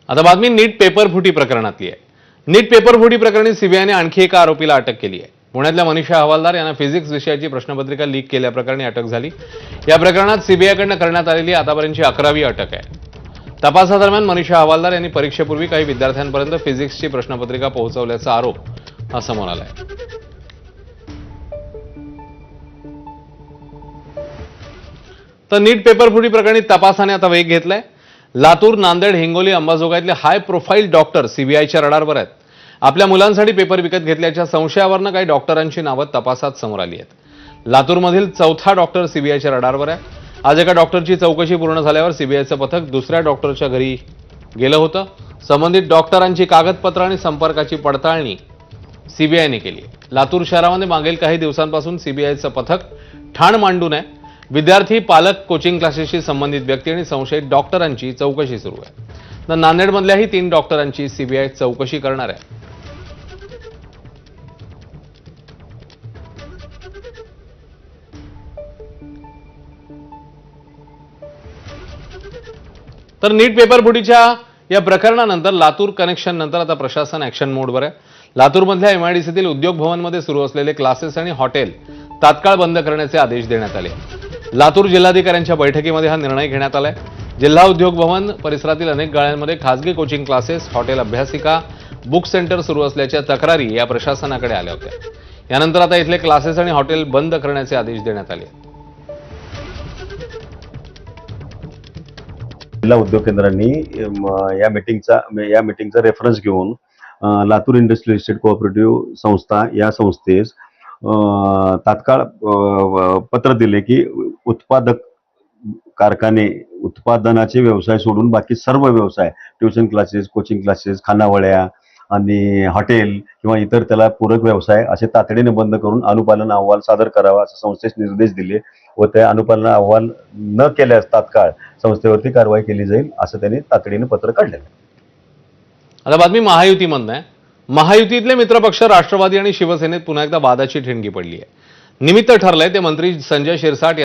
आता बातमी नीट पेपर फुटी प्रकरणातली आहे। नीट पेपर फुटी प्रकरणी सीबीआयने आणखी एका आरोपीला अटक केली आहे। पुण्यातल्या मनीषा हवालदार यांना फिजिक्स विषयाची प्रश्नपत्रिका लीक केल्याप्रकरणी अटक झाली। या प्रकरणात सीबीआयकडून करण्यात आलेली आतापर्यंतची 11वी अटक आहे। तपासादरम्यान मनीषा हवालदार यांनी परीक्षेपूर्वी काही विद्यार्थ्यांपर्यंत फिजिक्सची प्रश्नपत्रिका पोहोचवल्याचा आरोप समोर आला आहे। तर नीट पेपर फुटी प्रकरणी तपासाने आता वेग घेतलाय। लातूर, नांदेड, हिंगोली, अंबाजोगाईतले हाय प्रोफाईल डॉक्टर सीबीआयच्या रडारवर आहेत। आपल्या मुलांसाठी पेपर विकत घेतल्याच्या संशयावरनं काही डॉक्टरांची नावं तपासात समोर आली आहेत। लातूरमधील चौथा डॉक्टर सीबीआयच्या रडारवर आहे। आज एका डॉक्टरची चौकशी पूर्ण झाल्यावर सीबीआयचं पथक दुसऱ्या डॉक्टरच्या घरी गेलं होतं। संबंधित डॉक्टरांची कागदपत्र आणि संपर्काची पडताळणी सीबीआयने केली। लातूर शहरामध्ये मागील काही दिवसांपासून सीबीआयचं पथक ठाण मांडून आहे। विद्यार्थी, पालक, कोचिंग क्लासेसशी संबंधित व्यक्ती आणि संशयित डॉक्टरांची चौकशी सुरू आहे। तर नांदेडमधल्याही 3 डॉक्टरांची सीबीआय चौकशी करणार आहे। तर नीट पेपर फुटीच्या या प्रकरणानंतर लातूर कनेक्शन नंतर आता प्रशासन ऍक्शन मोडवर आहे। लातूरमधल्या एमआयडीसीतील उद्योग भवनमध्ये सुरू असलेले क्लासेस आणि हॉटेल तात्काळ बंद करण्याचे आदेश देण्यात आले। लातूर जिल्हाधिकाऱ्यांच्या बैठकीमध्ये हा निर्णय घेण्यात आलाय। जिल्हा उद्योग भवन परिसरातील अनेक गाळ्यांमध्ये खासगी कोचिंग क्लासेस, हॉटेल, अभ्यासिका, बुक सेंटर सुरू असल्याच्या तक्रारी या प्रशासनाकडे आल्या होत्या। यानंतर आता इथले क्लासेस आणि हॉटेल बंद करण्याचे आदेश देण्यात आले। जिल्हा उद्योग केंद्रांनी या मीटिंगचा रेफरन्स घेऊन लातूर इंडस्ट्रियल इस्टेट कोऑपरेटिव्ह संस्था या संस्थेस तात्काळ पत्र दिले की उत्पादक कारखाने उत्पादनाचे व्यवसाय सोडून बाकी सर्व व्यवसाय, ट्युशन क्लासेस, कोचिंग क्लासेस, खानावळ्या आणि हॉटेल किंवा इतर त्याला पूरक व्यवसाय असे तातडीने बंद करून अनुपालन अहवाल सादर करावा असे संस्थेस निर्देश दिले व त्या अनुपालन अहवाल न केल्यास तात्काळ संस्थेवरती कारवाई केली जाईल असं त्यांनी तातडीने पत्र काढले। आता बातमी महायुतीमधनं आहे। महायुतीतले मित्रपक्ष राष्ट्रवादी आणि शिवसेनेत पुन्हा एकदा वादाची ठिणगी पडली आहे। निमित्त ठरलंय ते मंत्री संजय शिरसाट